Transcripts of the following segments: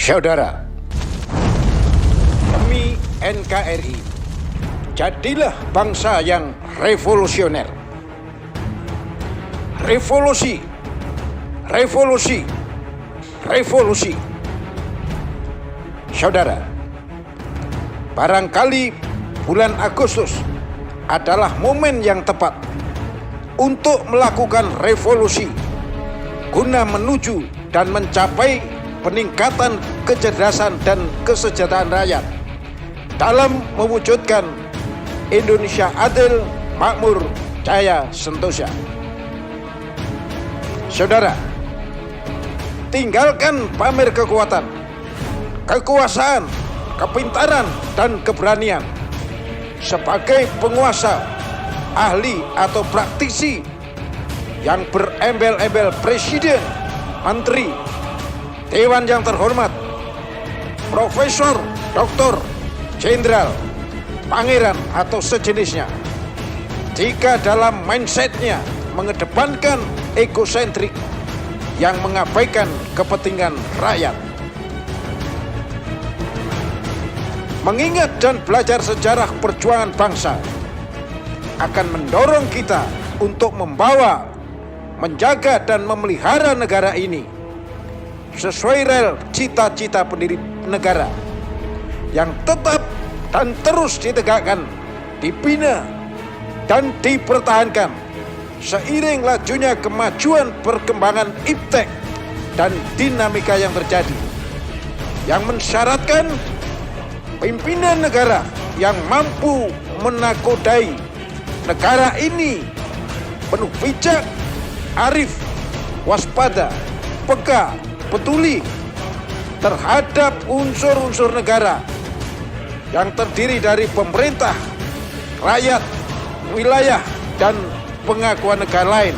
Saudara, demi NKRI, jadilah bangsa yang revolusioner. Revolusi, revolusi, revolusi. Saudara, barangkali bulan Agustus adalah momen yang tepat untuk melakukan revolusi guna menuju dan mencapai peningkatan kecerdasan dan kesejahteraan rakyat dalam mewujudkan Indonesia adil, makmur, jaya, sentosa. Saudara, tinggalkan pamer kekuatan, kekuasaan, kepintaran, dan keberanian sebagai penguasa, ahli atau praktisi yang berembel-embel presiden, menteri, dewan yang terhormat, profesor, doktor, jenderal, pangeran atau sejenisnya. Jika dalam mindsetnya mengedepankan egosentrik yang mengabaikan kepentingan rakyat. Mengingat dan belajar sejarah perjuangan bangsa akan mendorong kita untuk membawa, menjaga dan memelihara negara ini sesuai rel cita-cita pendiri negara yang tetap dan terus ditegakkan, dibina dan dipertahankan seiring lajunya kemajuan perkembangan iptek dan dinamika yang terjadi, yang mensyaratkan pimpinan negara yang mampu menakodai negara ini penuh bijak, arif, waspada, peka, peduli terhadap unsur-unsur negara yang terdiri dari pemerintah, rakyat, wilayah, dan pengakuan negara lain,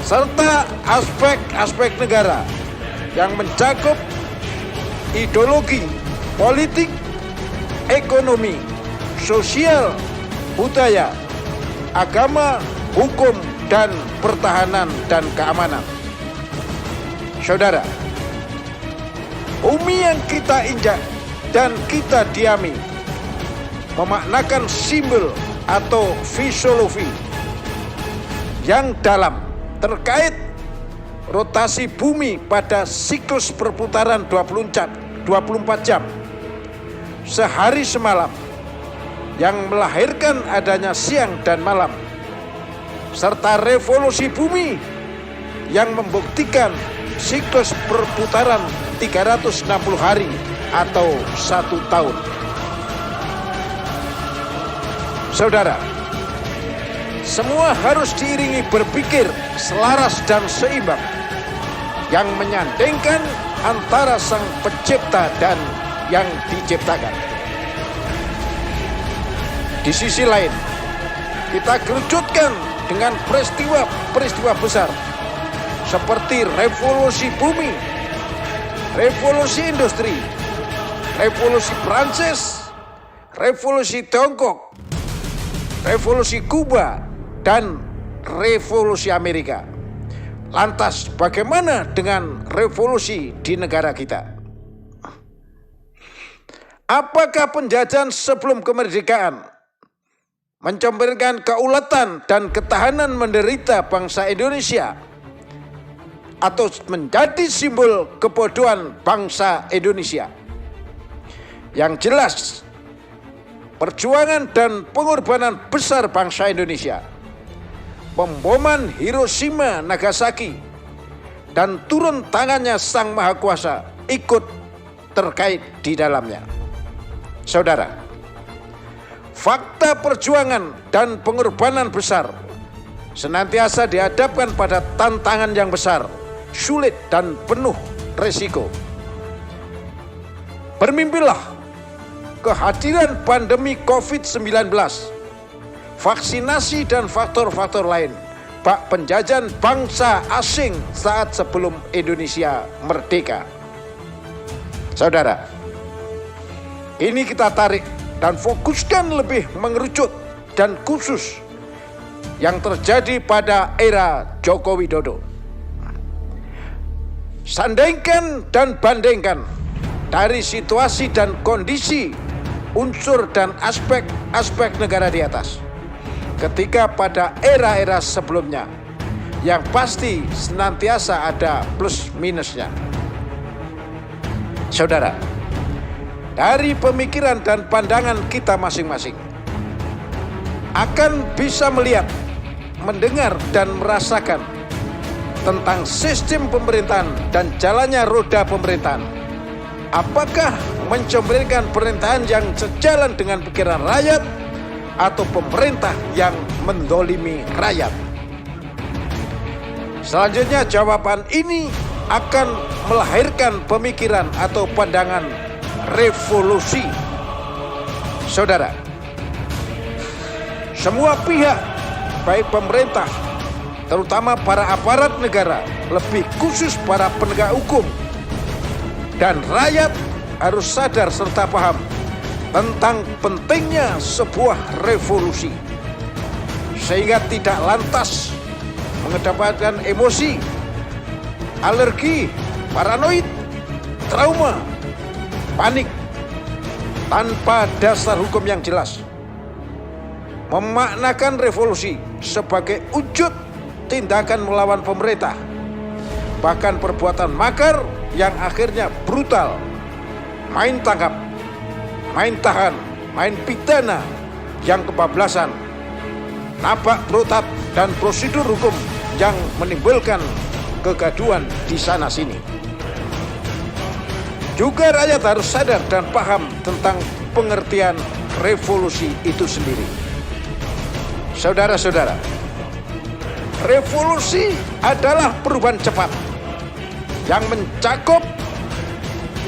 serta aspek-aspek negara yang mencakup ideologi, politik, ekonomi, sosial, budaya, agama, hukum, dan pertahanan dan keamanan. Saudara, bumi yang kita injak dan kita diami memaknakan simbol atau filosofi yang dalam terkait rotasi bumi pada siklus perputaran 24 jam sehari semalam yang melahirkan adanya siang dan malam, serta revolusi bumi yang membuktikan siklus perputaran 360 hari atau 1 tahun. Saudara, semua harus diiringi berpikir selaras dan seimbang yang menyandingkan antara sang pencipta dan yang diciptakan. Di sisi lain, kita kerucutkan dengan peristiwa-peristiwa besar seperti revolusi bumi, revolusi industri, revolusi Prancis, revolusi Tiongkok, revolusi Kuba, dan revolusi Amerika. Lantas bagaimana dengan revolusi di negara kita? Apakah penjajahan sebelum kemerdekaan mencerminkan keulatan dan ketahanan menderita bangsa Indonesia, atau menjadi simbol kebodohan bangsa Indonesia? Yang jelas, perjuangan dan pengorbanan besar bangsa Indonesia, pemboman Hiroshima, Nagasaki, dan turun tangannya Sang Maha Kuasa ikut terkait di dalamnya. Saudara, fakta perjuangan dan pengorbanan besar senantiasa dihadapkan pada tantangan yang besar, sulit, dan penuh resiko. Bermimpilah kehadiran pandemi COVID-19, vaksinasi, dan faktor-faktor lain bak penjajahan bangsa asing saat sebelum Indonesia merdeka. Saudara, ini kita tarik dan fokuskan lebih mengerucut dan khusus yang terjadi pada era Joko Widodo. Sandingkan dan bandingkan dari situasi dan kondisi, unsur dan aspek-aspek negara di atas. Ketika pada era-era sebelumnya, yang pasti senantiasa ada plus minusnya. Saudara, dari pemikiran dan pandangan kita masing-masing, akan bisa melihat, mendengar, dan merasakan tentang sistem pemerintahan dan jalannya roda pemerintahan. Apakah mencerminkan pemerintahan yang sejalan dengan pikiran rakyat atau pemerintah yang mendolimi rakyat? Selanjutnya jawaban ini akan melahirkan pemikiran atau pandangan revolusi. Saudara, semua pihak, baik pemerintah, terutama para aparat negara, lebih khusus para penegak hukum, dan rakyat harus sadar serta paham tentang pentingnya sebuah revolusi, sehingga tidak lantas mengedepankan emosi, alergi, paranoid, trauma, panik, tanpa dasar hukum yang jelas. Memaknakan revolusi sebagai wujud tindakan melawan pemerintah, bahkan perbuatan makar yang akhirnya brutal, main tangkap, main tahan, main pidana yang kebablasan, nabak protap, dan prosedur hukum yang menimbulkan kegaduhan di sana-sini. Juga rakyat harus sadar dan paham tentang pengertian revolusi itu sendiri. Saudara-saudara, revolusi adalah perubahan cepat yang mencakup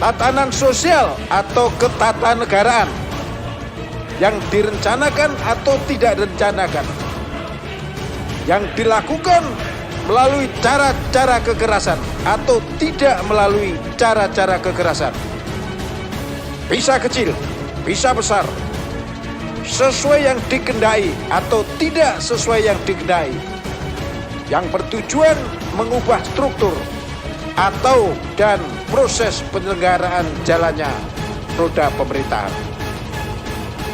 tatanan sosial atau ketatanegaraan yang direncanakan atau tidak direncanakan, yang dilakukan melalui cara-cara kekerasan atau tidak melalui cara-cara kekerasan. Bisa kecil, bisa besar, sesuai yang dikehendaki atau tidak sesuai yang dikehendaki, yang bertujuan mengubah struktur atau dan proses penyelenggaraan jalannya roda pemerintahan.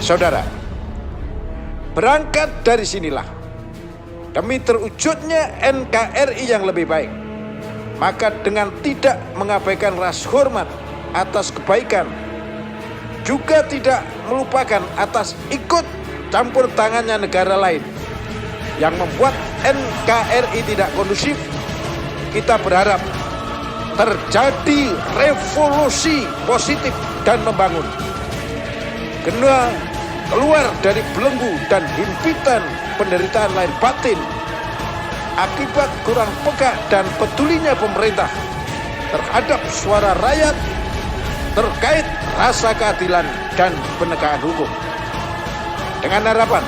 Saudara, berangkat dari sinilah, demi terwujudnya NKRI yang lebih baik, maka dengan tidak mengabaikan rasa hormat atas kebaikan, juga tidak melupakan atas ikut campur tangannya negara lain yang membuat NKRI tidak kondusif, kita berharap terjadi revolusi positif dan membangun, guna keluar dari belenggu dan himpitan penderitaan lahir batin akibat kurang peka dan pedulinya pemerintah terhadap suara rakyat terkait rasa keadilan dan penegakan hukum. Dengan harapan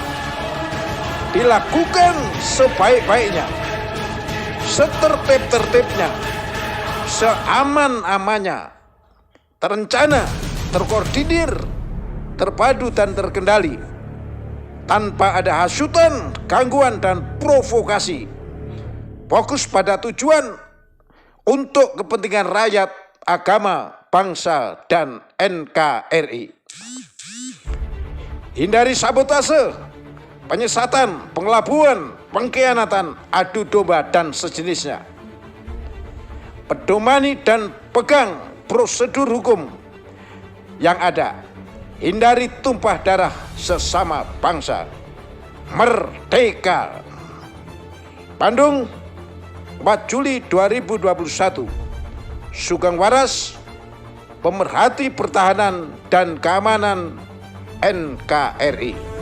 dilakukan sebaik-baiknya, setertib-tertibnya, seaman-amannya, terencana, terkoordinir, terpadu dan terkendali, tanpa ada hasutan, gangguan, dan provokasi. Fokus pada tujuan untuk kepentingan rakyat, agama, bangsa, dan NKRI. Hindari sabotase, penyesatan, pengelabuan, pengkhianatan, adu domba, dan sejenisnya. Pedomani dan pegang prosedur hukum yang ada. Hindari tumpah darah sesama bangsa. Merdeka! Bandung, 4 Juli 2021. Sugeng Waras, pemerhati pertahanan dan keamanan NKRI.